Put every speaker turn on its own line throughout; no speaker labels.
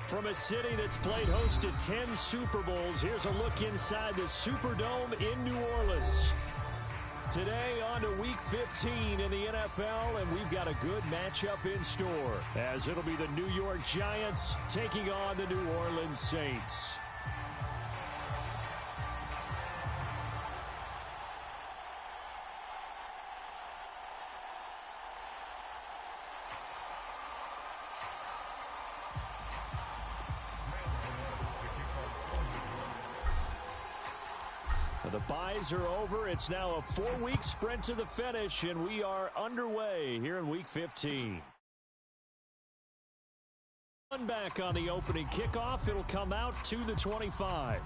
From a city that's played host to 10 Super Bowls, here's a look inside the Superdome in New Orleans. Today on to Week 15 in the NFL, and we've got a good matchup in store, as it'll be the New York Giants taking on the New Orleans Saints. The byes are over. It's now a 4-week sprint to the finish, and we are underway here in Week 15. One back on the opening kickoff. It'll come out to the 25.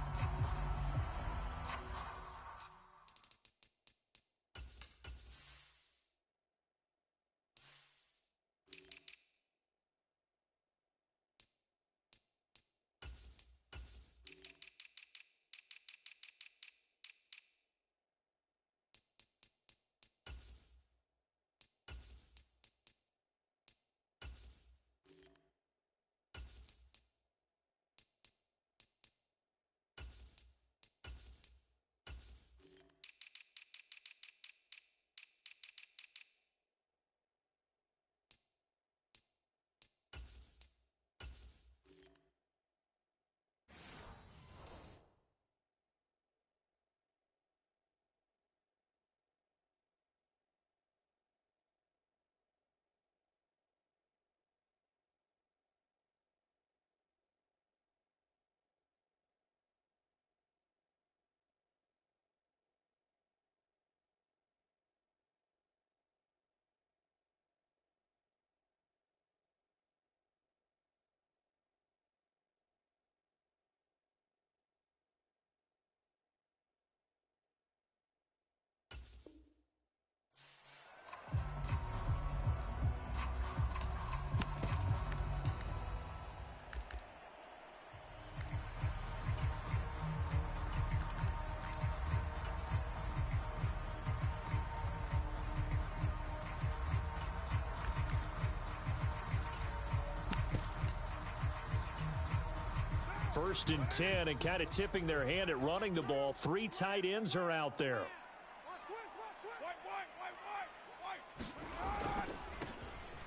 First and 10, and kind of tipping their hand at running the ball. 3 tight ends are out there.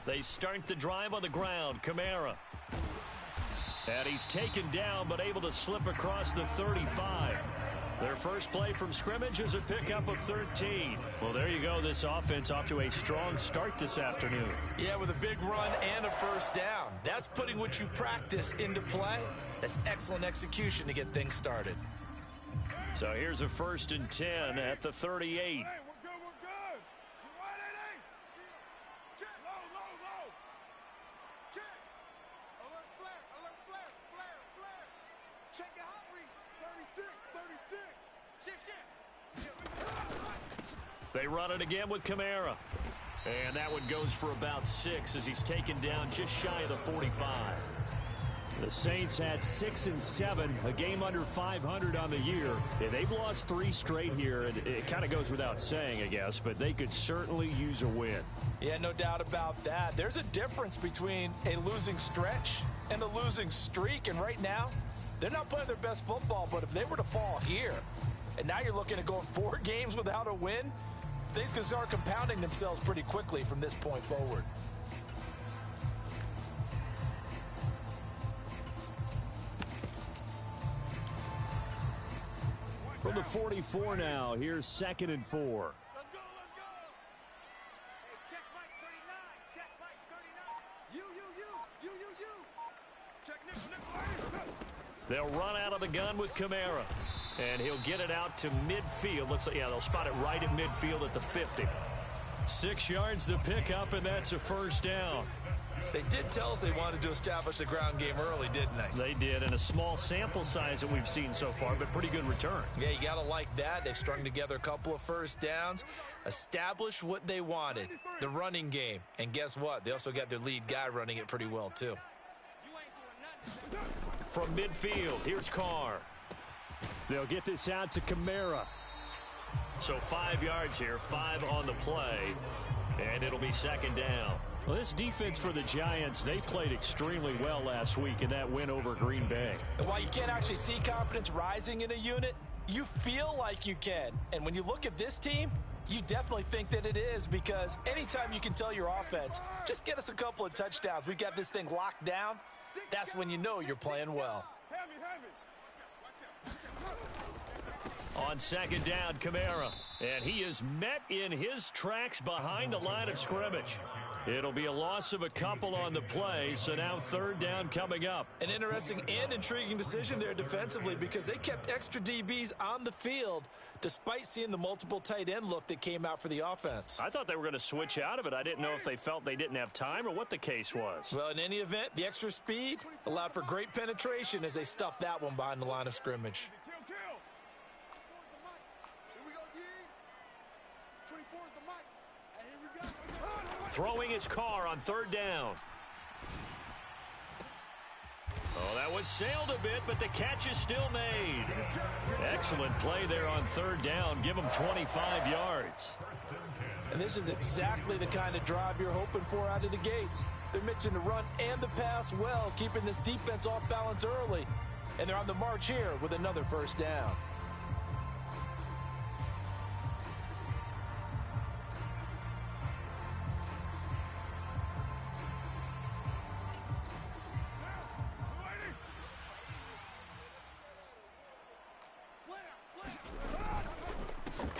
They start the drive on the ground. Kamara. And he's taken down, but able to slip across the 35. Their first play from scrimmage is a pickup of 13. Well, there you go. This offense off to a strong start this afternoon.
Yeah, with a big run and a first down. That's putting what you practice into play. That's excellent execution to get things started.
So here's a first and 10 at the 38.
Hey, we're good, we're good. You want it, Check, low. Check. Alert flare. Check your hot read. 36.
They run it again with Kamara. And that one goes for about 6 as he's taken down just shy of the 45. The Saints had 6 and 7, a game under 500 on the year. And they've lost 3 straight here, and it kind of goes without saying, I guess, but they could certainly use a win.
Yeah, no doubt about that. There's a difference between a losing stretch and a losing streak, and right now, they're not playing their best football, but if they were to fall here, and now you're looking at going 4 games without a win, things can start compounding themselves pretty quickly from this point forward.
From the 44 now, here's 2nd and 4.
Let's go. Hey, check Mike 39. Check Mike 39. You. Check nickel.
They'll run out of the gun with Kamara. And he'll get it out to midfield. They'll spot it right at midfield at the 50. 6 yards the pickup, and that's a first down.
They did tell us they wanted to establish the ground game early, didn't they?
They did, and a small sample size that we've seen so far, but pretty good return.
Yeah, you got to like that. They've strung together a couple of first downs, established what they wanted, the running game. And guess what? They also got their lead guy running it pretty well, too.
From midfield, here's Carr. They'll get this out to Kamara. So 5 yards here, 5 on the play. And it'll be second down. Well, this defense for the Giants, they played extremely well last week in that win over Green Bay.
And while you can't actually see confidence rising in a unit, you feel like you can. And when you look at this team, you definitely think that it is, because anytime you can tell your offense, just get us a couple of touchdowns, we got this thing locked down, that's when you know you're playing well.
On second down, Kamara. And he is met in his tracks behind the line of scrimmage. It'll be a loss of a couple on the play, so now third down coming up.
An interesting and intriguing decision there defensively, because they kept extra DBs on the field despite seeing the multiple tight end look that came out for the offense.
I thought they were going to switch out of it. I didn't know if they felt they didn't have time or what the case was.
Well, in any event, the extra speed allowed for great penetration as they stuffed that one behind the line of scrimmage.
Throwing his car on third down. Oh, that one sailed a bit, but the catch is still made. Excellent play there on third down. Give him 25 yards.
And this is exactly the kind of drive you're hoping for out of the gates. They're mixing the run and the pass well, keeping this defense off balance early. And they're on the march here with another first down.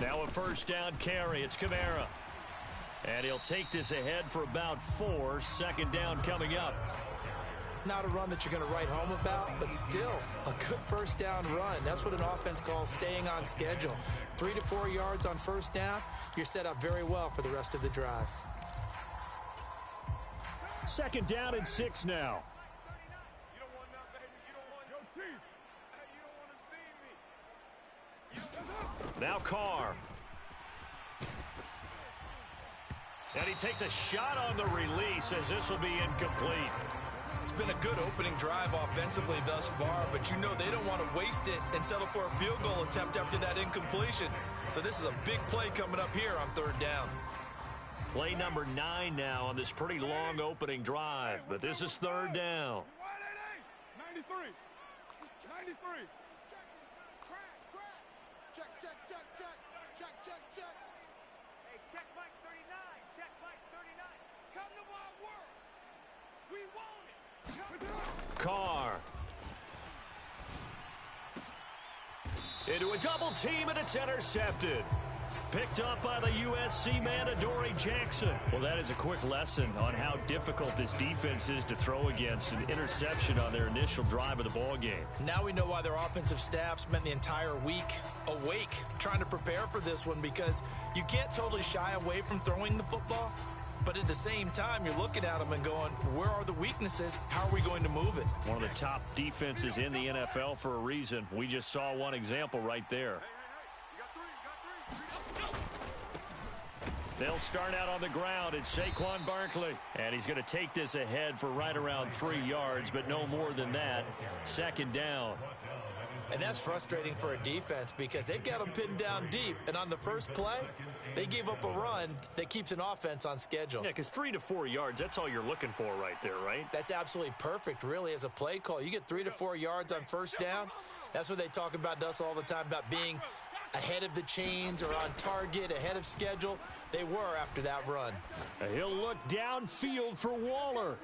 Now a first down carry. It's Kamara. And he'll take this ahead for about 4. Second down coming up.
Not a run that you're going to write home about, but still a good first down run. That's what an offense calls staying on schedule. 3 to 4 yards on first down. You're set up very well for the rest of the drive.
Second down and 6 now. Now Carr. And he takes a shot on the release as this will be incomplete.
It's been a good opening drive offensively thus far, but you know they don't want to waste it and settle for a field goal attempt after that incompletion. So this is a big play coming up here on third down.
Play number 9 now on this pretty long opening drive, but this is third down.
93. 93. Check. Hey, check Mike 39. Check Mike 39. Come to my work. We want it.
Carr. Into a double team, and it's intercepted. Picked up by the USC man, Adoree Jackson. Well, that is a quick lesson on how difficult this defense is to throw against. An interception on their initial drive of the ball game.
Now we know why their offensive staff spent the entire week awake trying to prepare for this one, because you can't totally shy away from throwing the football. But at the same time, you're looking at them and going, where are the weaknesses? How are we going to move it?
One of the top defenses in the NFL for a reason. We just saw one example right there. They'll start out on the ground. It's Saquon Barkley. And he's going to take this ahead for right around 3 yards, but no more than that. Second down.
And that's frustrating for a defense, because they've got them pinned down deep. And on the first play, they gave up a run that keeps an offense on schedule.
Yeah, because 3 to 4 yards, that's all you're looking for right there, right?
That's absolutely perfect, really, as a play call. You get 3 to 4 yards on first down. That's what they talk about to us all the time, about being ahead of the chains or on target, ahead of schedule. They were after that run.
He'll look downfield for Waller.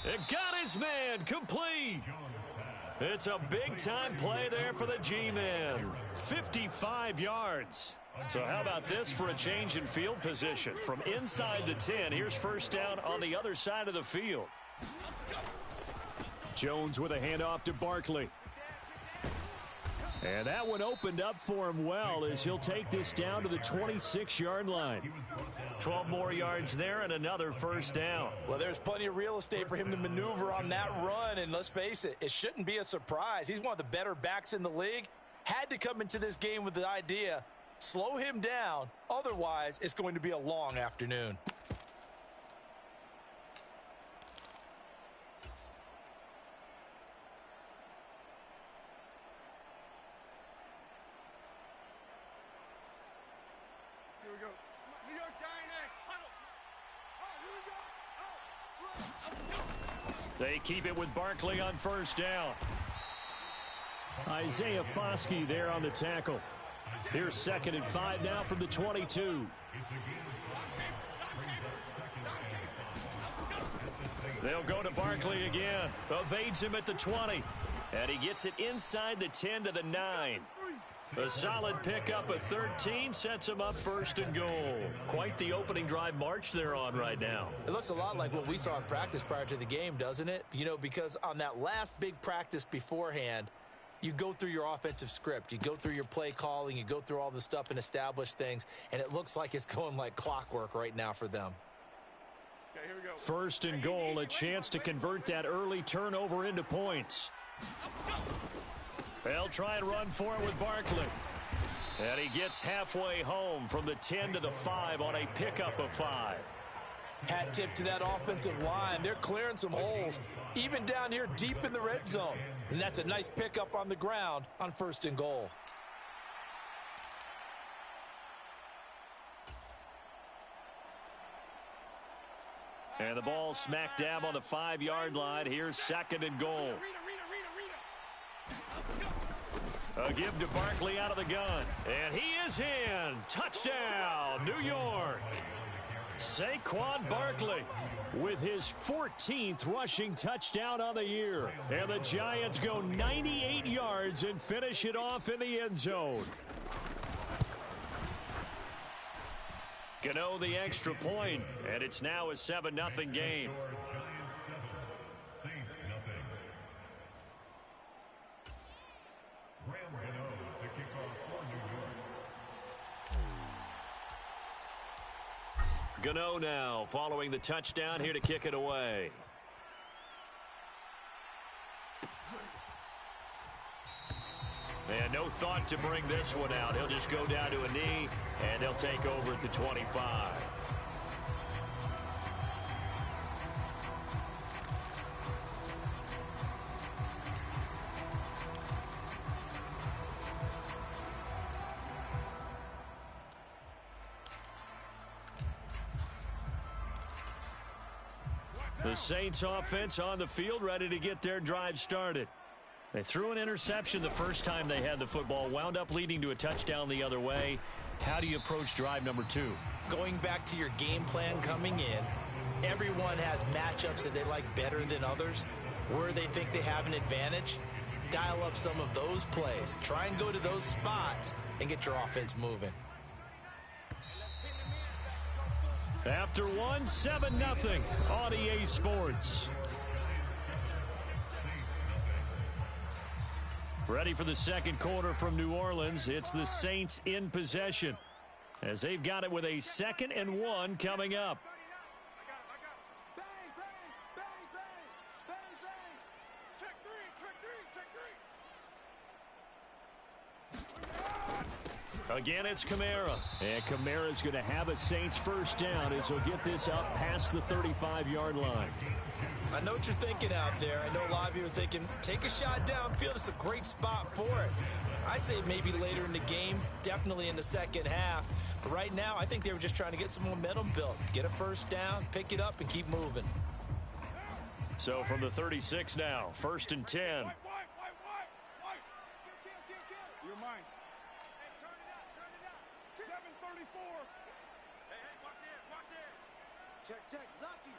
It got his man complete. It's a big-time play there for the G-Man. 55 yards. So how about this for a change in field position? From inside the 10, here's first down on the other side of the field. Jones with a handoff to Barkley. And that one opened up for him well, as he'll take this down to the 26-yard line. 12 more yards there and another first down.
Well, there's plenty of real estate for him to maneuver on that run, and let's face it, it shouldn't be a surprise. He's one of the better backs in the league. Had to come into this game with the idea, slow him down, otherwise it's going to be a long afternoon.
Here we go. New York Giant X.
They keep it with Barkley on first down. Isaiah Foskey there on the tackle. Here's 2nd and 5 now from the 22. They'll go to Barkley again. Evades him at the 20. And he gets it inside the 10 to the 9. A solid pickup of 13 sets him up 1st and goal. Quite the opening drive march they're on right now.
It looks a lot like what we saw in practice prior to the game, doesn't it? You know, because on that last big practice beforehand, you go through your offensive script. You go through your play calling. You go through all the stuff and establish things. And it looks like it's going like clockwork right now for them.
Okay, here we go.
1st and goal, a chance to convert that early turnover into points. They'll try and run for it with Barkley. And he gets halfway home from the 10 to the 5 on a pickup of 5.
Hat tip to that offensive line. They're clearing some holes, even down here deep in the red zone. And that's a nice pickup on the ground on 1st and goal.
And the ball smack dab on the 5-yard line. Here's 2nd and goal. A give to Barkley out of the gun. And he is in. Touchdown, New York. Saquon Barkley with his 14th rushing touchdown on the year. And the Giants go 98 yards and finish it off in the end zone. Gano the extra point, and it's now a 7-0 game. Gano now following the touchdown here to kick it away. And no thought to bring this one out. He'll just go down to a knee, and they'll take over at the 25. The Saints offense on the field, ready to get their drive started. They threw an interception the first time they had the football, wound up leading to a touchdown the other way. How do you approach drive number 2?
Going back to your game plan coming in, everyone has matchups that they like better than others. Where they think they have an advantage, dial up some of those plays. Try and go to those spots and get your offense moving.
After 7-0 on EA Sports. Ready for the second quarter from New Orleans. It's the Saints in possession as they've got it with a 2nd and 1 coming up.
Bang, bang, bang, bang, bang, bang. Check three.
Again, it's Kamara. And Kamara's going to have a Saints first down as he'll get this up past the 35-yard line.
I know what you're thinking out there. I know a lot of you are thinking, take a shot downfield. It's a great spot for it. I'd say maybe later in the game, definitely in the second half. But right now, I think they were just trying to get some momentum built. Get a first down, pick it up, and keep moving.
So from the 36 now, 1st and 10.
You're mine. Hey, turn it out. 7:34. Hey, watch it. Check. Lucky.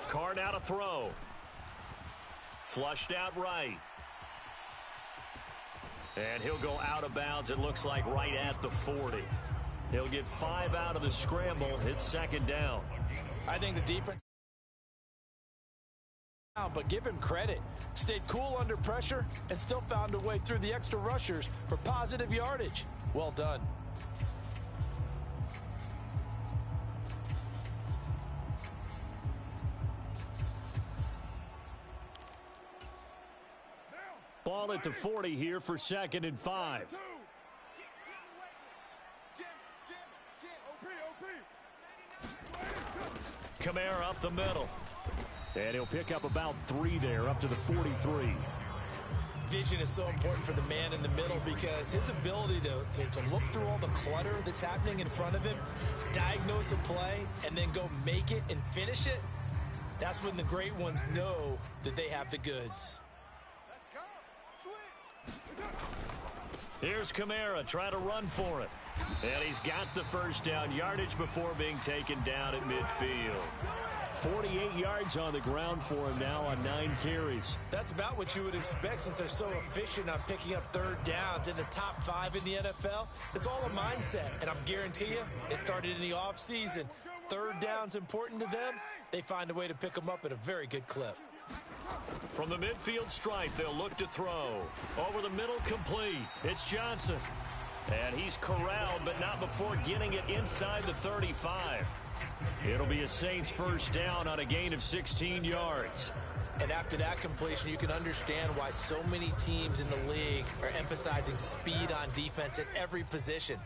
Card out a throw. Flushed out right. And he'll go out of bounds, it looks like, right at the 40. He'll get 5 out of the scramble. It's 2nd down.
I think the defense, but give him credit. Stayed cool under pressure and still found a way through the extra rushers for positive yardage. Well done.
Ball at the 40 here for 2nd and 5. Kamara up the middle. And he'll pick up about 3 there, up to the 43.
Vision is so important for the man in the middle because his ability to look through all the clutter that's happening in front of him, diagnose a play, and then go make it and finish it, That's when the great ones know that they have the goods.
Let's go. Switch.
Here's Kamara trying to run for it. And he's got the first down yardage before being taken down at midfield. 48 yards on the ground for him now on 9 carries.
That's about what you would expect since they're so efficient on picking up third downs in the top 5 in the NFL. It's all a mindset, and I'm guarantee you it started in the offseason. Third down's important to them. They find a way to pick them up at a very good clip.
From the midfield stripe, they'll look to throw. Over the middle, complete. It's Johnson. And he's corralled, but not before getting it inside the 35. It'll be a Saints first down on a gain of 16 yards.
And after that completion, you can understand why so many teams in the league are emphasizing speed on defense at every position.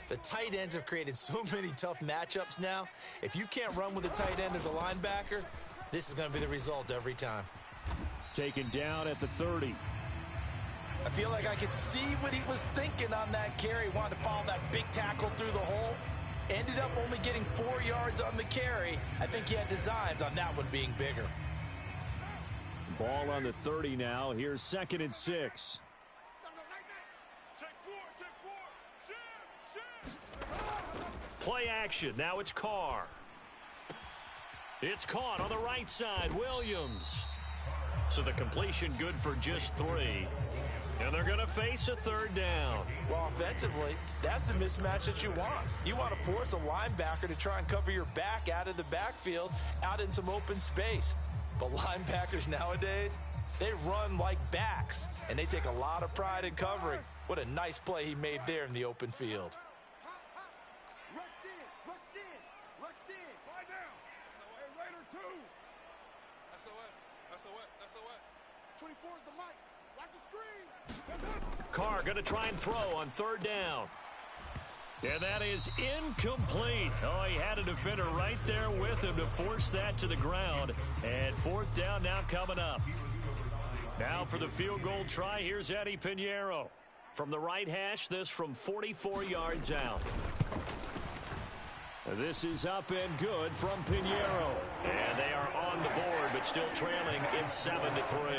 The tight ends have created so many tough matchups now. If you can't run with a tight end as a linebacker, this is going to be the result every time.
Taken down at the 30.
I feel like I could see what he was thinking on that carry. Wanted to follow that big tackle through the hole. Ended up only getting 4 yards on the carry. I think he had designs on that one being bigger.
Ball on the 30 now. Here's 2nd and 6. Play action. Now it's Carr. It's caught on the right side. Williams. So the completion good for just 3. And they're going to face a third down.
Well, offensively, that's the mismatch that you want. You want to force a linebacker to try and cover your back out of the backfield, out in some open space. But linebackers nowadays, they run like backs, and they take a lot of pride in covering. What a nice play he made there in the open field.
Rush in. Rush in. Rush in. Lie down. Hey, Raider 2. SOS. SOS. SOS. 24 is the mic. Watch the screen.
Carr going to try and throw on third down. And that is incomplete. Oh, he had a defender right there with him to force that to the ground. And 4th down now coming up. Now for the field goal try, here's Eddie Pinheiro. From the right hash, this from 44 yards out. This is up and good from Pinheiro. And they are on the board, but still trailing in 7-3.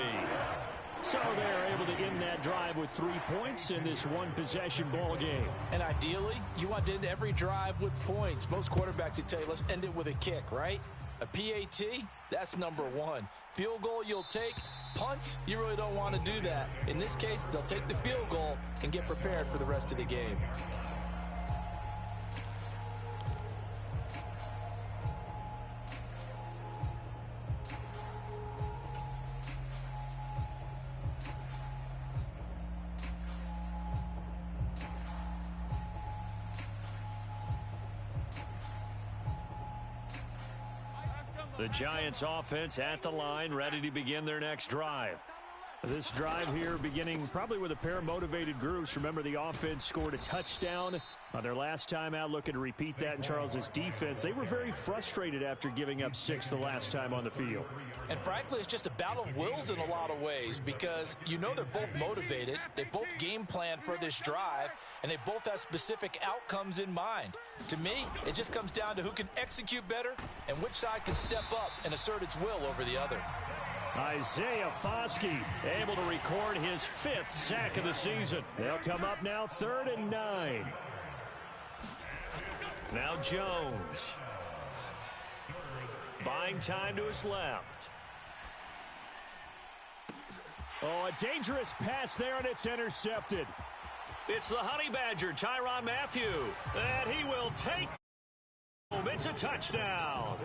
So they're able to end that drive with 3 points in this one-possession ball game.
And ideally, you want to end every drive with points. Most quarterbacks would tell you, let's end it with a kick, right? A PAT, that's number 1. Field goal you'll take. Punts, you really don't want to do that. In this case, they'll take the field goal and get prepared for the rest of the game.
The Giants offense at the line, ready to begin their next drive. This drive here beginning probably with a pair of motivated groups. Remember, the offense scored a touchdown on their last time out, looking to repeat that in Charles's defense. They were very frustrated after giving up 6 the last time on the field.
And frankly, it's just a battle of wills in a lot of ways because you know they're both motivated. They both game plan for this drive, and they both have specific outcomes in mind. To me, it just comes down to who can execute better and which side can step up and assert its will over the other.
Isaiah Foskey able to record his 5th sack of the season. They'll come up now 3rd and 9. Now Jones. Buying time to his left. Oh, a dangerous pass there, and it's intercepted. It's the Honey Badger, Tyrann Mathieu. And he will take home. It's a touchdown.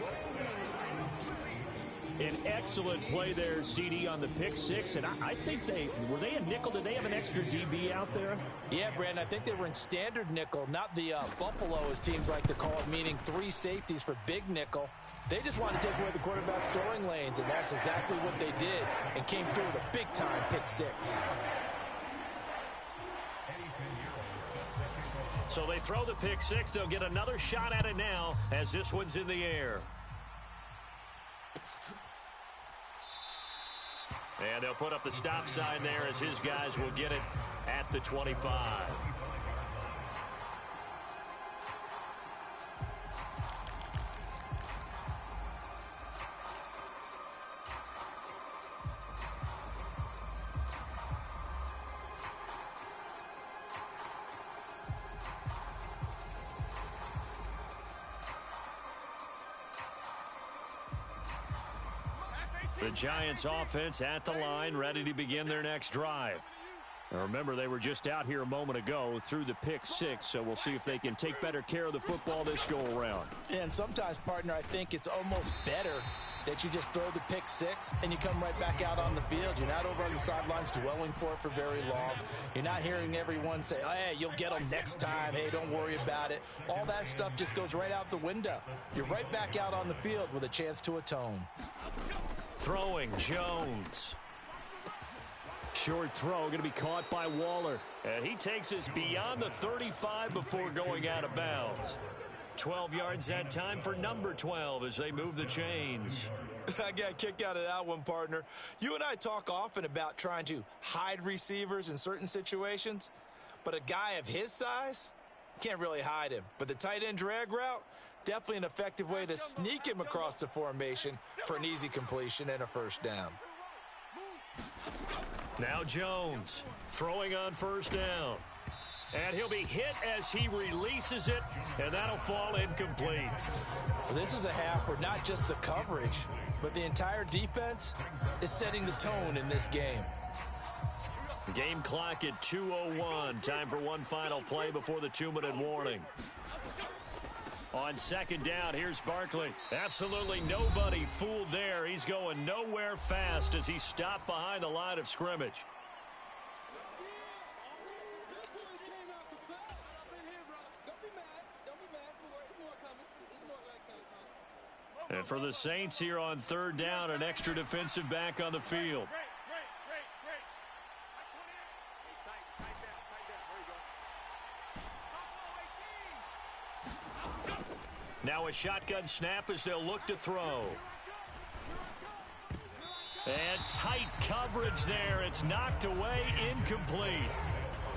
An excellent play there, CD, on the pick 6. And I think were they a nickel? Did they have an extra DB out there?
Yeah, Brandon, I think they were in standard nickel, not the Buffalo, as teams like to call it, meaning 3 safeties for big nickel. They just wanted to take away the quarterback's throwing lanes, and that's exactly what they did, and came through with a big-time pick 6.
So they throw the pick 6. They'll get another shot at it now as this one's in the air. And they'll put up the stop sign there as his guys will get it at the 25. The Giants offense at the line, ready to begin their next drive. Now remember, they were just out here a moment ago through the pick six, so we'll see if they can take better care of the football this go-around.
And sometimes, partner, I think it's almost better that you just throw the pick six and you come right back out on the field. You're not over on the sidelines dwelling for it for very long. You're not hearing everyone say, oh, hey, you'll get them next time. Hey, don't worry about it. All that stuff just goes right out the window. You're right back out on the field with a chance to atone.
Throwing, Jones. Short throw going to be caught by Waller. And he takes us beyond the 35 before going out of bounds. 12 yards that time for number 12 as they move the chains.
I got a kick out of that one, partner. You and I talk often about trying to hide receivers in certain situations, but a guy of his size can't really hide him. But the tight end drag route, definitely an effective way to sneak him across the formation for an easy completion and a first down.
Now Jones throwing on first down. And he'll be hit as he releases it, and that'll fall incomplete.
Well, this is a half where not just the coverage, but the entire defense is setting the tone in this game.
Game clock at 2:01. Time for one final play before the 2-minute warning. On second down, here's Barkley. Absolutely nobody fooled there. He's going nowhere fast as he's stopped behind the line of scrimmage. And for the Saints here on third down, an extra defensive back on the field. Now a shotgun snap as they'll look to throw. And tight coverage there. It's knocked away, incomplete.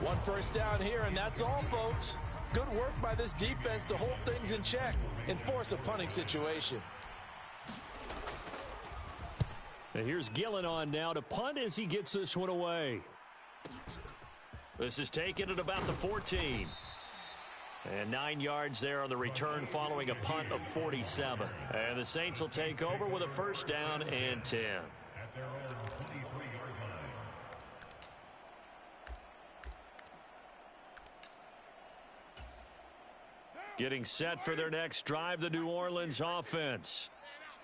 One first down here, and that's all, folks. Good work by this defense to hold things in check and force a punting situation.
And here's Gillen on now to punt as he gets this one away. This is taken at about the 14. And 9 yards there on the return following a punt of 47. And the Saints will take over with a first down and 10. Getting set for their next drive, the New Orleans offense.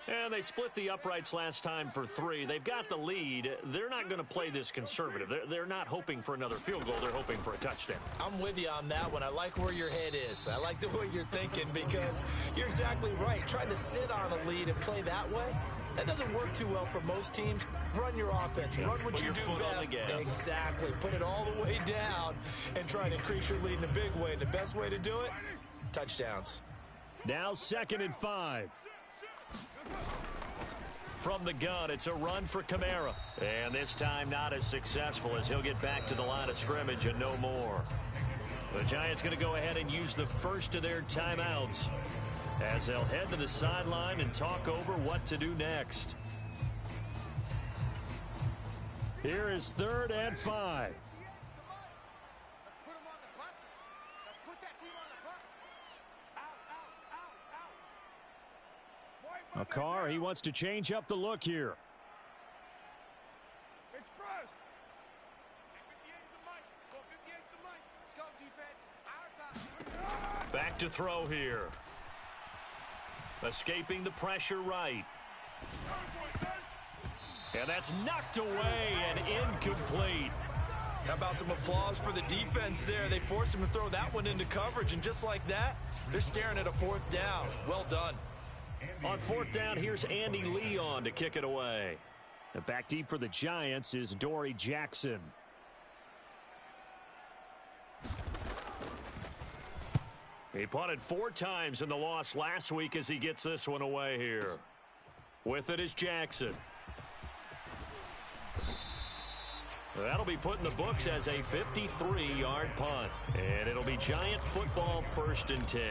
And they split the uprights last time for 3. They've got the lead. They're not going to play this conservative. They're not hoping for another field goal. They're hoping for a touchdown.
I'm with you on that one. I like where your head is. I like the way you're thinking because you're exactly right. Trying to sit on a lead and play that way, that doesn't work too well for most teams. Run your offense. Run what you do best. Exactly. Put it all the way down and try to increase your lead in a big way. And the best way to do it, touchdowns.
Now 2nd and 5. From the gun, it's a run for Kamara. And this time not as successful as he'll get back to the line of scrimmage and no more. The Giants going to go ahead and use the first of their timeouts as they'll head to the sideline and talk over what to do next. Here is 3rd and 5. Carr, he wants to change up the look here. Back to throw here. Escaping the pressure right. And that's knocked away and incomplete.
How about some applause for the defense there? They forced him to throw that one into coverage, and just like that, they're staring at a 4th down. Well done.
On 4th down, here's Andy Leon to kick it away. And back deep for the Giants is Dory Jackson. He punted 4 times in the loss last week as he gets this one away here. With it is Jackson. That'll be put in the books as a 53-yard punt. And it'll be Giant football 1st and 10.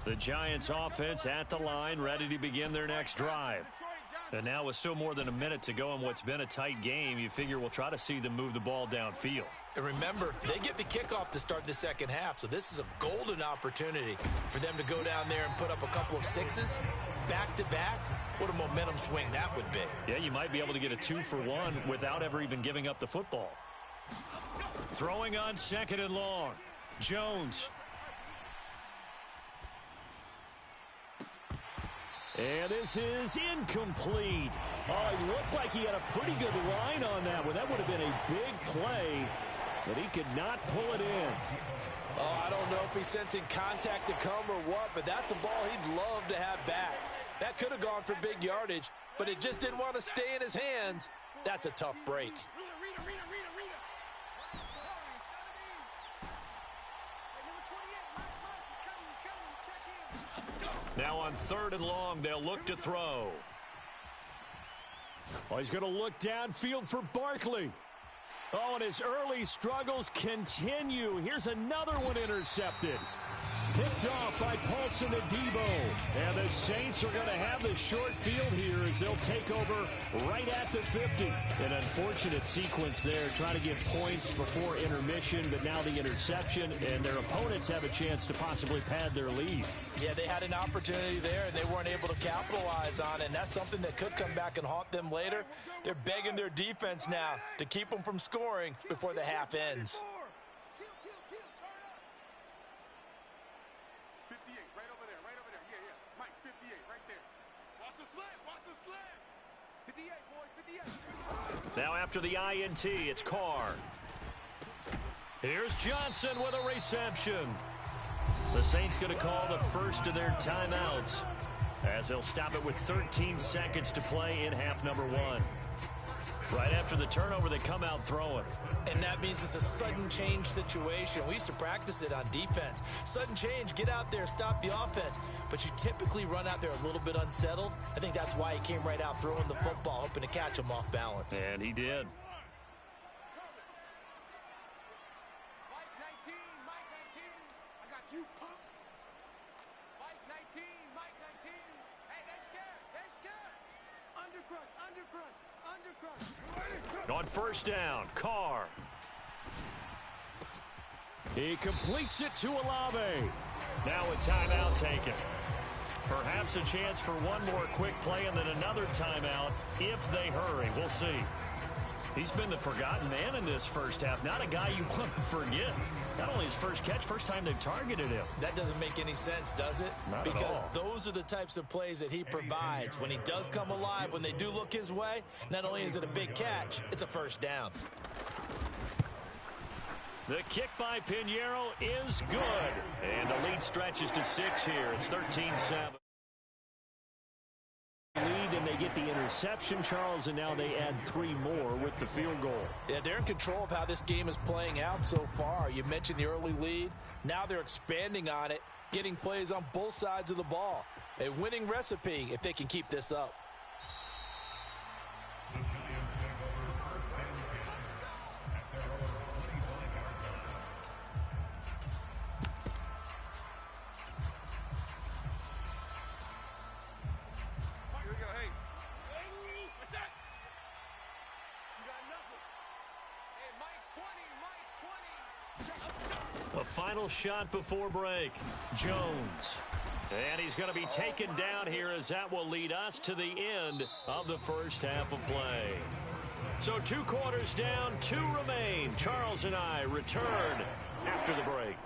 The Giants offense at the line, ready to begin their next drive. And now with still more than a minute to go in what's been a tight game, you figure we'll try to see them move the ball downfield.
And remember, they get the kickoff to start the second half, so this is a golden opportunity for them to go down there and put up a couple of sixes back-to-back. What a momentum swing that would be.
Yeah, you might be able to get a 2-for-1 without ever even giving up the football. Throwing on 2nd and long. Jones. And this is incomplete. Oh, it looked like he had a pretty good line on that one. That would have been a big play, but he could not pull it in.
Oh, I don't know if he's sensing contact to come or what, but that's a ball he'd love to have back. That could have gone for big yardage, but it just didn't want to stay in his hands. That's a tough break.
Now on 3rd and long, they'll look to throw. Well, he's going to look downfield for Barkley. Oh, and his early struggles continue. Here's another one intercepted. Picked off by Paulson Adebo. And the Saints are going to have the short field here as they'll take over right at the 50. An unfortunate sequence there, trying to get points before intermission, but now the interception, and their opponents have a chance to possibly pad their lead.
Yeah, they had an opportunity there, and they weren't able to capitalize on it, and that's something that could come back and haunt them later. They're begging their defense now to keep them from scoring before the half ends.
58, right over there. Yeah. Mike, 58, right there. Watch the slant. 58, boys, 58.
Now after the INT, it's Carr. Here's Johnson with a reception. The Saints going to call the first of their timeouts as they'll stop it with 13 seconds to play in half number 1. Right after the turnover, they come out throwing.
And that means it's a sudden change situation. We used to practice it on defense. Sudden change, get out there, stop the offense. But you typically run out there a little bit unsettled. I think that's why he came right out throwing the football, hoping to catch him off balance.
And he did.
Mike 19, I got you, punk. Mike 19. Hey, they're scared. Undercrush.
On first down, Carr. He completes it to Olave. Now a timeout taken. Perhaps a chance for one more quick play and then another timeout if they hurry. We'll see. He's been the forgotten man in this first half. Not a guy you want to forget. Not only his first catch, first time they've targeted him.
That doesn't make any sense, does it?
Not
because
at all.
Those are the types of plays that he provides. When he does come alive, when they do look his way, not only is it a big catch, it's a first down.
The kick by Pinheiro is good. And the lead stretches to 6 here. It's 13-7. Lead, and they get the interception, Charles, and now they add 3 more with the field goal.
Yeah, they're in control of how this game is playing out so far. You mentioned the early lead. Now they're expanding on it, getting plays on both sides of the ball. A winning recipe if they can keep this up.
A final shot before break. Jones. And he's going to be taken down here as that will lead us to the end of the first half of play. So 2 quarters down, 2 remain. Charles and I return after the break.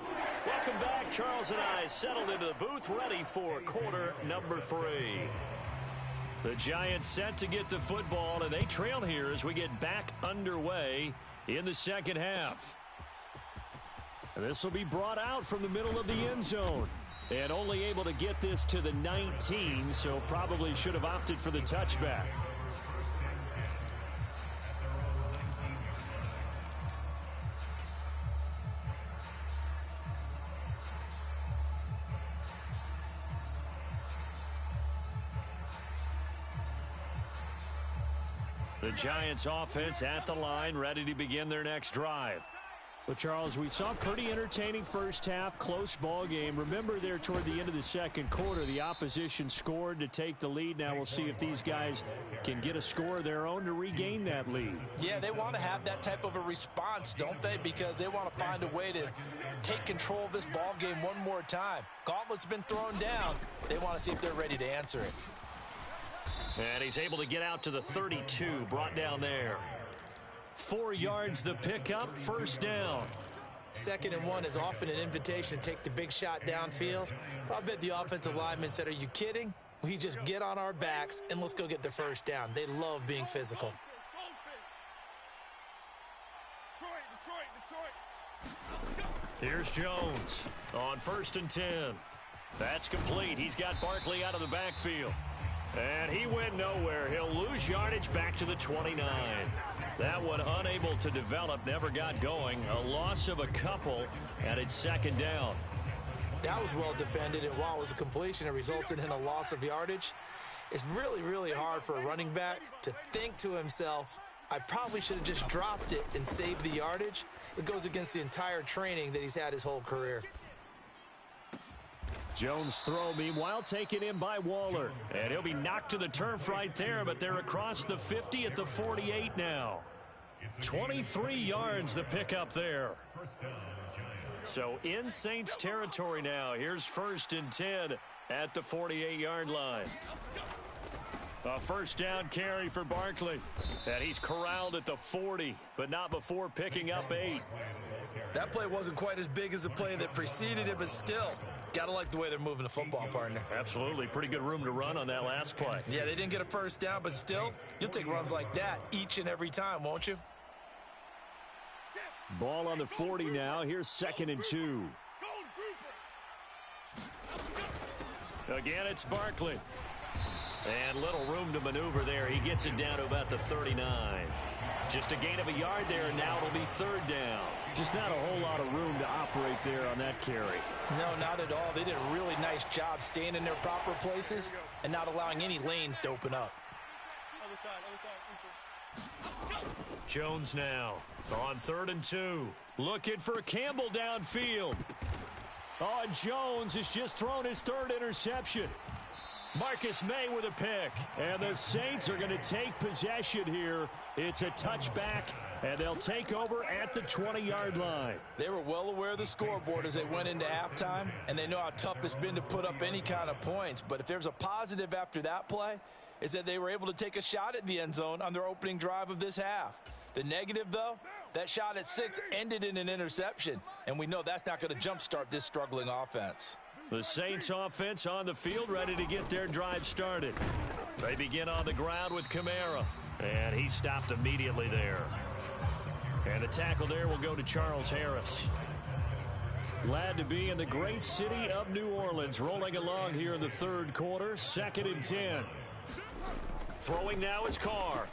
Welcome back. Charles and I settled into the booth ready for quarter number 3. The Giants set to get the football, and they trail here as we get back underway in the second half. And this will be brought out from the middle of the end zone. And only able to get this to the 19, so probably should have opted for the touchback. The Giants offense at the line, ready to begin their next drive. 3rd and 10 here. Well, Charles, we saw a pretty entertaining first half, close ball game. Remember there toward the end of the second quarter, the opposition scored to take the lead. Now we'll see if these guys can get a score of their own to regain that lead.
Yeah, they want to have that type of a response, don't they? Because they want to find a way to take control of this ball game one more time. Gauntlet's been thrown down. They want to see if they're ready to answer it.
And he's able to get out to the 32, brought down there. 4 yards the pickup, first down.
2nd and 1 is often an invitation to take the big shot downfield. But I bet the offensive lineman said, are you kidding? We just get on our backs and let's go get the first down. They love being physical.
Here's Jones on 1st and 10. That's complete. He's got Barkley out of the backfield. And he went nowhere. He'll lose yardage back to the 29. That one unable to develop, never got going. A loss of a couple, and it's 2nd down.
That was well defended, and while it was a completion, it resulted in a loss of yardage. It's really, really hard for a running back to think to himself, I probably should have just dropped it and saved the yardage. It goes against the entire training that he's had his whole career.
Jones' throw, meanwhile, taken in by Waller. And he'll be knocked to the turf right there, but they're across the 50 at the 48 now. 23 yards the pickup there. So in Saints territory now. Here's 1st and 10 at the 48-yard line. A first down carry for Barkley. And he's corralled at the 40, but not before picking up 8.
That play wasn't quite as big as the play that preceded it, but still, gotta like the way they're moving the football, partner.
Absolutely. Pretty good room to run on that last play.
Yeah, they didn't get a first down, but still, you'll take runs like that each and every time, won't you?
Ball on the 40 now. Here's 2nd and 2. Again, it's Barkley. And little room to maneuver there. He gets it down to about the 39. Just a gain of a yard there, and now it'll be 3rd down. Just not a whole lot of room to operate there on that carry.
No, not at all. They did a really nice job staying in their proper places and not allowing any lanes to open up.
Jones now on 3rd and 2. Looking for Campbell downfield. Oh, Jones has just thrown his 3rd interception. Marcus May with a pick. And the Saints are going to take possession here. It's a touchback, and they'll take over at the 20-yard line.
They were well aware of the scoreboard as they went into halftime, and they know how tough it's been to put up any kind of points. But if there's a positive after that play, is that they were able to take a shot at the end zone on their opening drive of this half. The negative, though, that shot at 6 ended in an interception, and we know that's not going to jumpstart this struggling offense.
The Saints offense on the field, ready to get their drive started. They begin on the ground with Kamara, and he stopped immediately there. And the tackle there will go to Charles Harris. Glad to be in the great city of New Orleans, rolling along here in the 3rd quarter, 2nd and 10. Throwing now is Carr.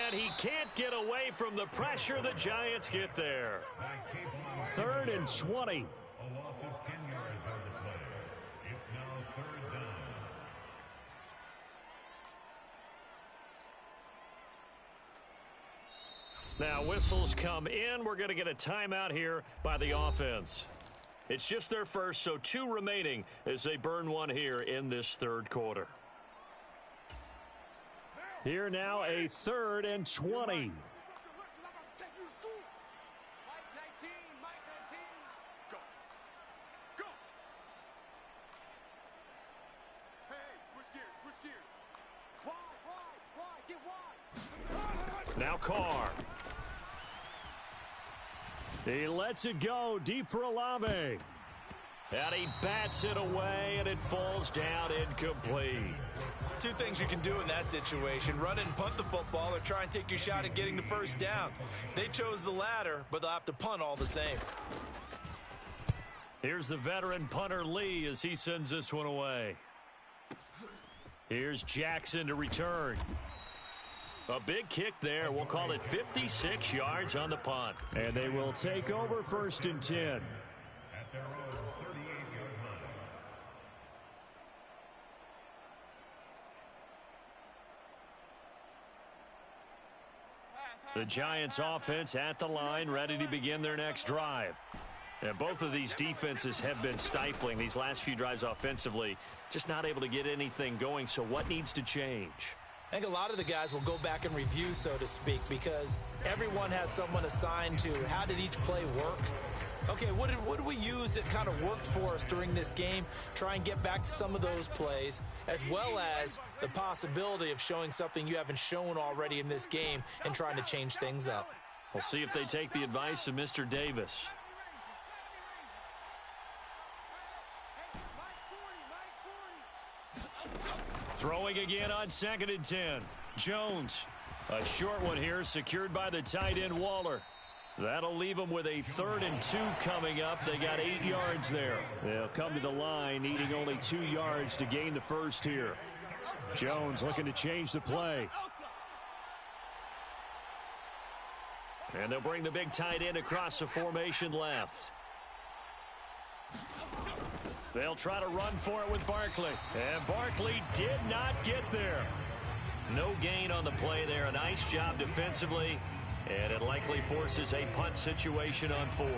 And he can't get away from the pressure the Giants get there. 3rd and 20. Now whistles come in. We're going to get a timeout here by the offense. It's just their first, so 2 remaining as they burn one here in this 3rd quarter. Here now a 3rd and 20. Now Carr. He lets it go deep for Olave. And he bats it away, and it falls down incomplete.
2 things you can do in that situation: run and punt the football, or try and take your shot at getting the first down. They chose the latter, but they'll have to punt all the same.
Here's the veteran punter Lee as he sends this one away. Here's Jackson to return. A big kick there. We'll call it 56 yards on the punt. And they will take over 1st and 10. The Giants offense at the line, ready to begin their next drive. And both of these defenses have been stifling these last few drives offensively, just not able to get anything going. So what needs to change?
I think a lot of the guys will go back and review, so to speak, because everyone has someone assigned to how did each play work. Okay, what did we use that kind of worked for us during this game? Try and get back to some of those plays, as well as the possibility of showing something you haven't shown already in this game and trying to change things up.
We'll see if they take the advice of Mr. Davis. Throwing again on 2nd and 10. Jones. A short one here, secured by the tight end Waller. That'll leave them with a 3rd and 2 coming up. They got 8 yards there. They'll come to the line, needing only 2 yards to gain the first here. Jones looking to change the play. And they'll bring the big tight end across the formation left. They'll try to run for it with Barkley. And Barkley did not get there. No gain on the play there. A nice job defensively. And it likely forces a punt situation on 4th.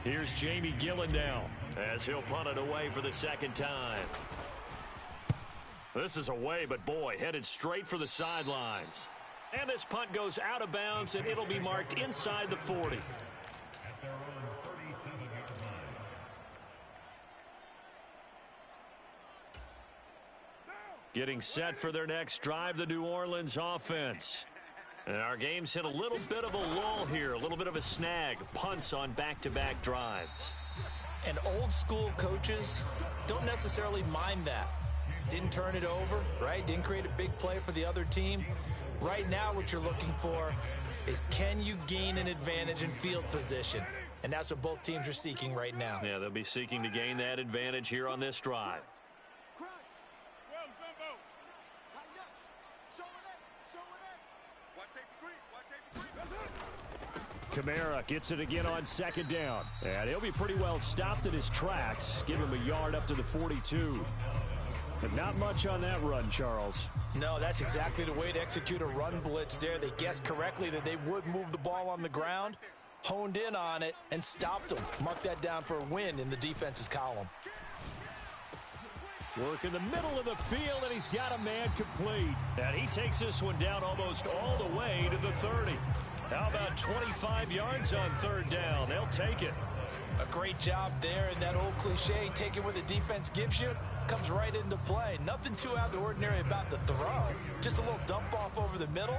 Here's Jamie Gillen now as he'll punt it away for the 2nd time. This is away, but boy, headed straight for the sidelines. And this punt goes out of bounds, and it'll be marked inside the 40. Getting set for their next drive, the New Orleans offense. And our game's hit a little bit of a lull here, a little bit of a snag. Punts on back-to-back drives.
And old school coaches don't necessarily mind that. Didn't turn it over, right? Didn't create a big play for the other team. Right now what you're looking for is, can you gain an advantage in field position? And that's what both teams are seeking right now.
Yeah, they'll be seeking to gain that advantage here on this drive. Kamara gets it again on 2nd down. And he'll be pretty well stopped in his tracks. Give him a yard up to the 42. But not much on that run, Charles.
No, that's exactly the way to execute a run blitz there. They guessed correctly that they would move the ball on the ground, honed in on it, and stopped them. Mark that down for a win in the defense's column.
Work in the middle of the field, and he's got a man complete. And he takes this one down almost all the way to the 30. How about 25 yards on 3rd down? They'll take it.
A great job there, and that old cliche, take it what the defense gives you, comes right into play. Nothing too out of the ordinary about the throw. Just a little dump off over the middle.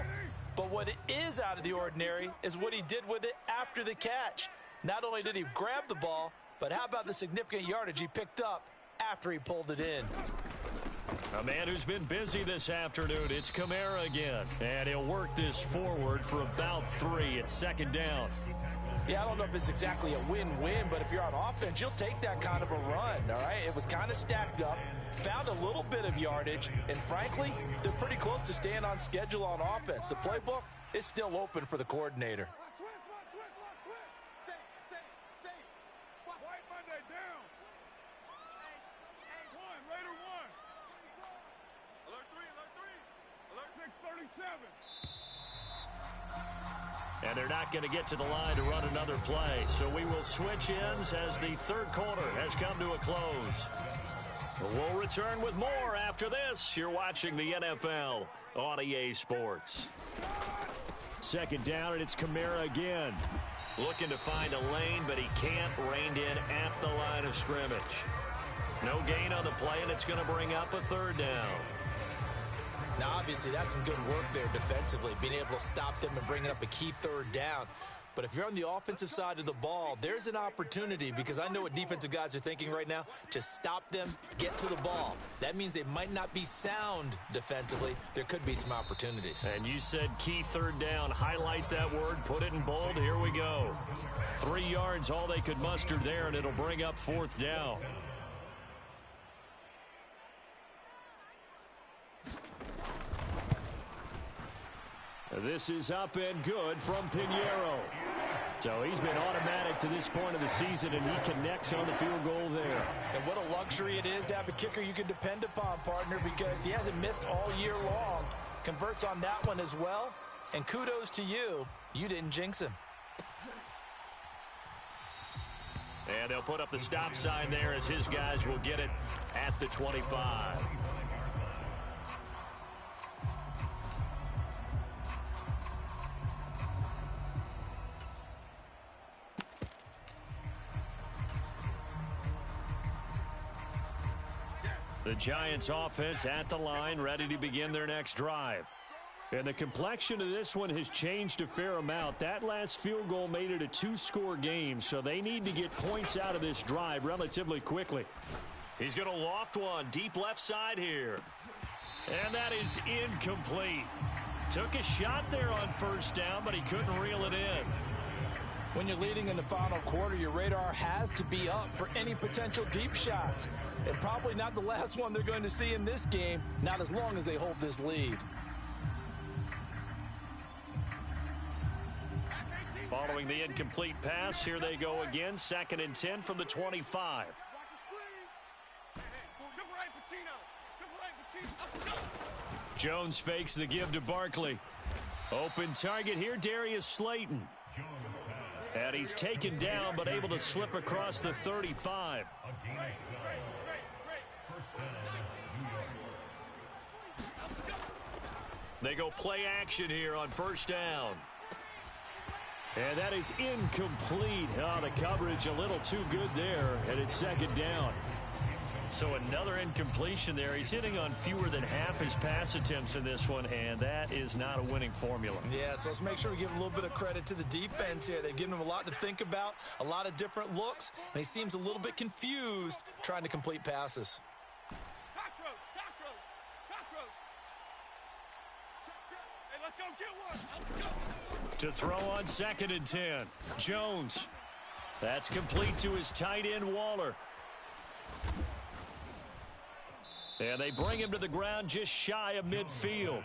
But what is out of the ordinary is what he did with it after the catch. Not only did he grab the ball, but how about the significant yardage he picked up after he pulled it in?
A man who's been busy this afternoon. It's Kamara again. And he'll work this forward for about 3 at 2nd down.
Yeah, I don't know if it's exactly a win-win, but if you're on offense, you'll take that kind of a run, all right? It was kind of stacked up, found a little bit of yardage, and frankly, they're pretty close to staying on schedule on offense. The playbook is still open for the coordinator.
And they're not going to get to the line to run another play. So we will switch ends as the 3rd quarter has come to a close. We'll return with more after this. You're watching the NFL on EA Sports. 2nd down, and it's Kamara again. Looking to find a lane, but he can't. Reined in at the line of scrimmage. No gain on the play, and it's going to bring up a 3rd down.
Now, obviously, that's some good work there defensively, being able to stop them and bringing up a key 3rd down. But if you're on the offensive side of the ball, there's an opportunity, because I know what defensive guys are thinking right now. Just stop them, get to the ball. That means they might not be sound defensively. There could be some opportunities.
And you said key 3rd down. Highlight that word, put it in bold. Here we go. 3 yards, all they could muster there, and it'll bring up 4th down. This is up and good from Pinheiro. So he's been automatic to this point of the season, and he connects on the field goal there.
And what a luxury it is to have a kicker you can depend upon, partner, because he hasn't missed all year long. Converts on that one as well. And kudos to you. You didn't jinx him.
And they'll put up the stop sign there as his guys will get it at the 25. The Giants offense at the line, ready to begin their next drive. And the complexion of this one has changed a fair amount. That last field goal made it a two-score game, so they need to get points out of this drive relatively quickly. He's going to loft one deep left side here. And that is incomplete. Took a shot there on first down, but he couldn't reel it in.
When you're leading in the final quarter, your radar has to be up for any potential deep shots. And probably not the last one they're going to see in this game, not as long as they hold this lead.
Following the incomplete pass, here they go again. 2nd and 10 from the 25. Jones fakes the give to Barkley. Open target here, Darius Slayton. And he's taken down, but able to slip across the 35. They go play action here on first down. And that is incomplete. Oh, the coverage a little too good there, and it's 2nd down. So another incompletion there. He's hitting on fewer than half his pass attempts in this one, and that is not a winning formula.
Yeah, so let's make sure we give a little bit of credit to the defense here. They've given him a lot to think about, a lot of different looks, and he seems a little bit confused trying to complete passes.
Cockroach! Hey, let's go get one! Let's go!
To throw on 2nd and 10. Jones. That's complete to his tight end, Waller. And they bring him to the ground just shy of midfield.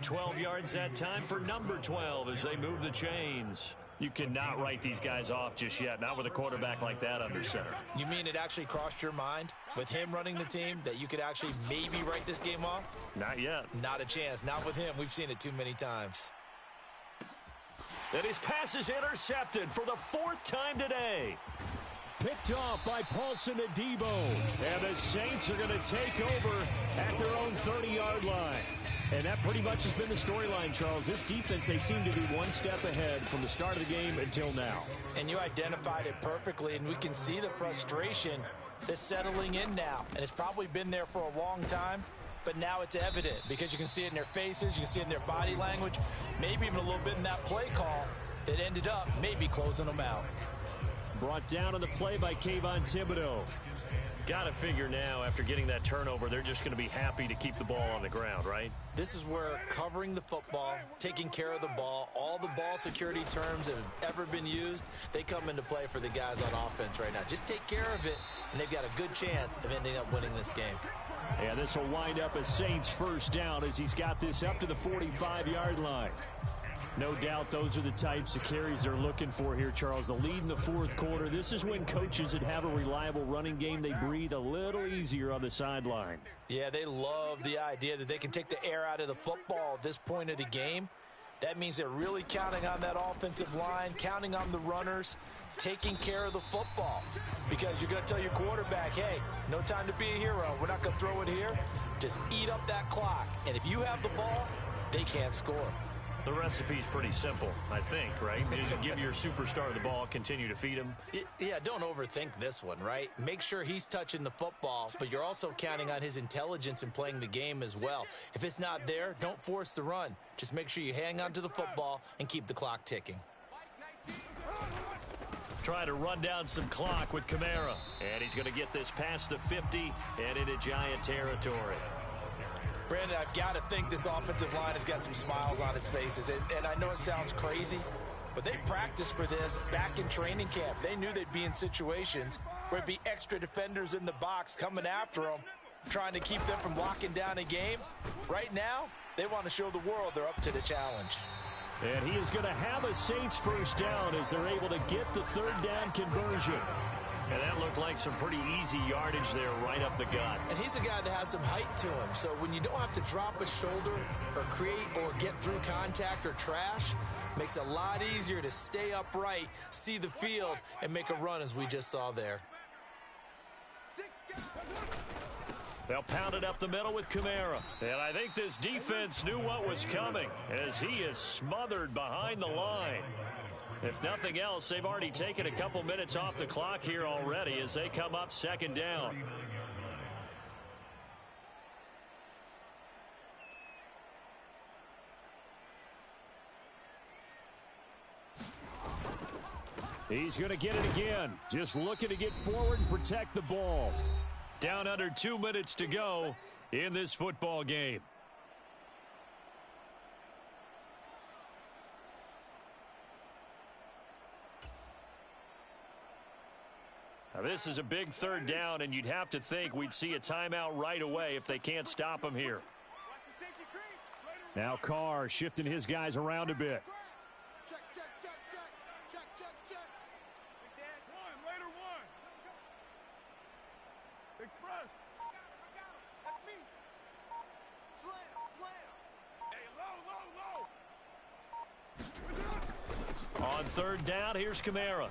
12 yards that time for number 12 as they move the chains. You cannot write these guys off just yet, not with a quarterback like that under center.
You mean it actually crossed your mind with him running the team that you could actually maybe write this game off?
Not yet.
Not a chance. Not with him. We've seen it too many times.
And his pass is intercepted for the 4th time today. Picked off by Paulson Adebo. And the Saints are going to take over at their own 30-yard line. And that pretty much has been the storyline, Charles. This defense, they seem to be one step ahead from the start of the game until now.
And you identified it perfectly, and we can see the frustration that's settling in now. And it's probably been there for a long time, but now it's evident because you can see it in their faces, you can see it in their body language, maybe even a little bit in that play call that ended up maybe closing them out.
Brought down on the play by Kayvon Thibodeau. Got to figure now, after getting that turnover, they're just going to be happy to keep the ball on the ground, right?
This is where covering the football, taking care of the ball, all the ball security terms that have ever been used, they come into play for the guys on offense right now. Just take care of it, and they've got a good chance of ending up winning this game.
Yeah, this will wind up a Saints first down as he's got this up to the 45-yard line. No doubt those are the types of carries they're looking for here, Charles. The lead in the 4th quarter. This is when coaches that have a reliable running game, they breathe a little easier on the sideline.
Yeah, they love the idea that they can take the air out of the football at this point of the game. That means they're really counting on that offensive line, counting on the runners, taking care of the football. Because you're going to tell your quarterback, hey, no time to be a hero. We're not going to throw it here. Just eat up that clock. And if you have the ball, they can't score.
The recipe's pretty simple, I think, right? Just give your superstar the ball, continue to feed him.
Yeah, don't overthink this one, right? Make sure he's touching the football, but you're also counting on his intelligence in playing the game as well. If it's not there, don't force the run. Just make sure you hang on to the football and keep the clock ticking.
Try to run down some clock with Kamara. And he's going to get this past the 50 and into Giant territory.
Brandon, I've got to think this offensive line has got some smiles on its faces. And I know it sounds crazy, but they practiced for this back in training camp. They knew they'd be in situations where it'd be extra defenders in the box coming after them, trying to keep them from locking down a game. Right now, they want to show the world they're up to the challenge.
And he is going to have a Saints first down as they're able to get the 3rd down conversion. And that looked like some pretty easy yardage there right up the gut.
And he's a guy that has some height to him. So when you don't have to drop a shoulder or create or get through contact or trash, makes it a lot easier to stay upright, see the field, and make a run as we just saw there.
They'll pound it up the middle with Kamara. And I think this defense knew what was coming as he is smothered behind the line. If nothing else, they've already taken a couple minutes off the clock here already as they come up second down. He's going to get it again. Just looking to get forward and protect the ball. Down under 2 minutes to go in this football game. Now this is a big third down, and you'd have to think we'd see a timeout right away if they can't stop him here. Now Carr shifting his guys around a bit. On third down, here's Kamara.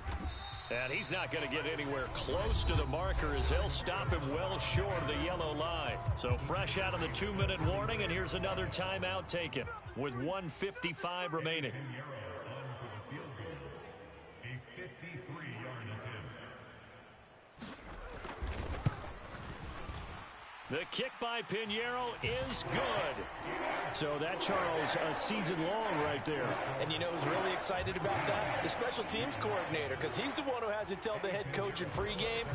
And he's not going to get anywhere close to the marker as they'll stop him well short of the yellow line. So fresh out of the 2-minute warning, and here's another timeout taken with 1:55 remaining. The kick by Pinheiro is good. So that, Charles, a season long right there.
And you know who's really excited about that? The special teams coordinator, because he's the one who has to tell the head coach in pregame,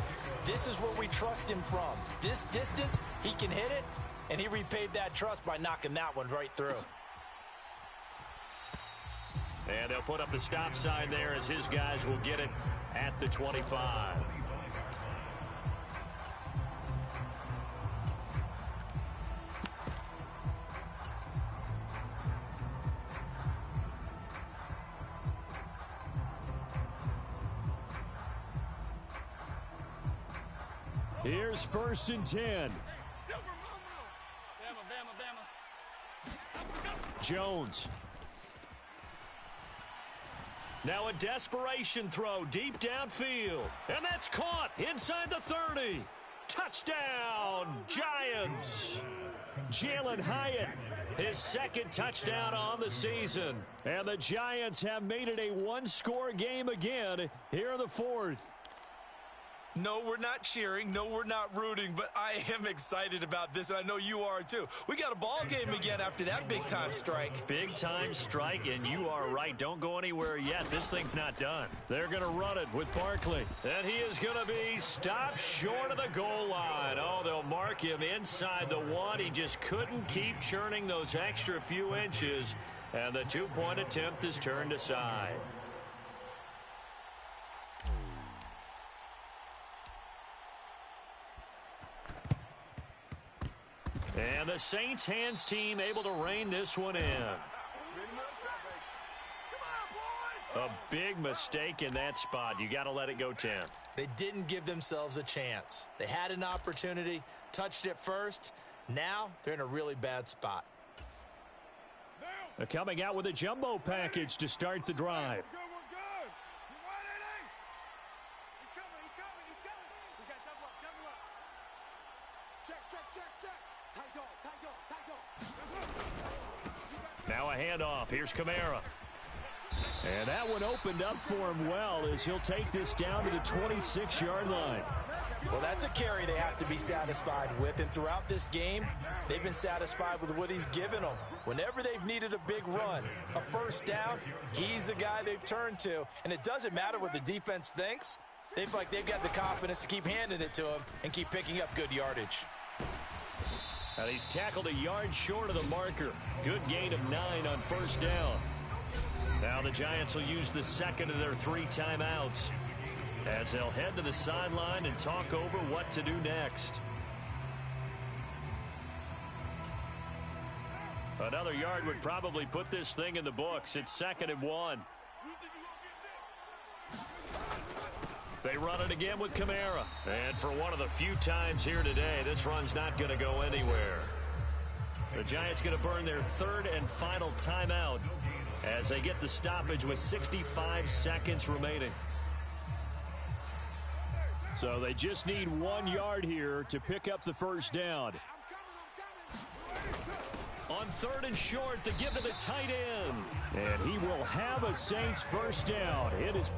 this is where we trust him from. This distance, he can hit it, and he repaid that trust by knocking that one right through.
And they'll put up the stop sign there as his guys will get it at the 25. Here's 1st and 10. Jones. Now a desperation throw deep downfield. And that's caught inside the 30. Touchdown, Giants. Jalen Hyatt, his second touchdown on the season. And the Giants have made it a one-score game again here in the fourth.
No, we're not cheering. No, we're not rooting, but I am excited about this, and I know you are too. We got a ball game again after that big-time strike.
Big-time strike, and you are right. Don't go anywhere yet. This thing's not done. They're going to run it with Barkley, and he is going to be stopped short of the goal line. Oh, they'll mark him inside the one. He just couldn't keep churning those extra few inches, and the two-point attempt is turned aside. And the Saints hands team able to rein this one in. A big mistake in that spot. You got to let it go 10.
They didn't give themselves a chance. They had an opportunity, touched it first. Now they're in a really bad spot.
They're coming out with a jumbo package to start the drive. Now a handoff. Here's Kamara. And that one opened up for him well as he'll take this down to the 26-yard line.
Well, that's a carry they have to be satisfied with. And throughout this game, they've been satisfied with what he's given them. Whenever they've needed a big run, a first down, he's the guy they've turned to. And it doesn't matter what the defense thinks. They feel like they've got the confidence to keep handing it to him and keep picking up good yardage.
And he's tackled a yard short of the marker. Good gain of 9 on first down. Now the Giants will use the second of their 3 timeouts as they'll head to the sideline and talk over what to do next. Another yard would probably put this thing in the books. It's 2nd and 1. They run it again with Kamara. And for one of the few times here today, this run's not going to go anywhere. The Giants going to burn their third and final timeout as they get the stoppage with 65 seconds remaining.
So they just need 1 yard here to pick up the first down.
On third and short, to give to the tight end.
And he will have a Saints first down. It is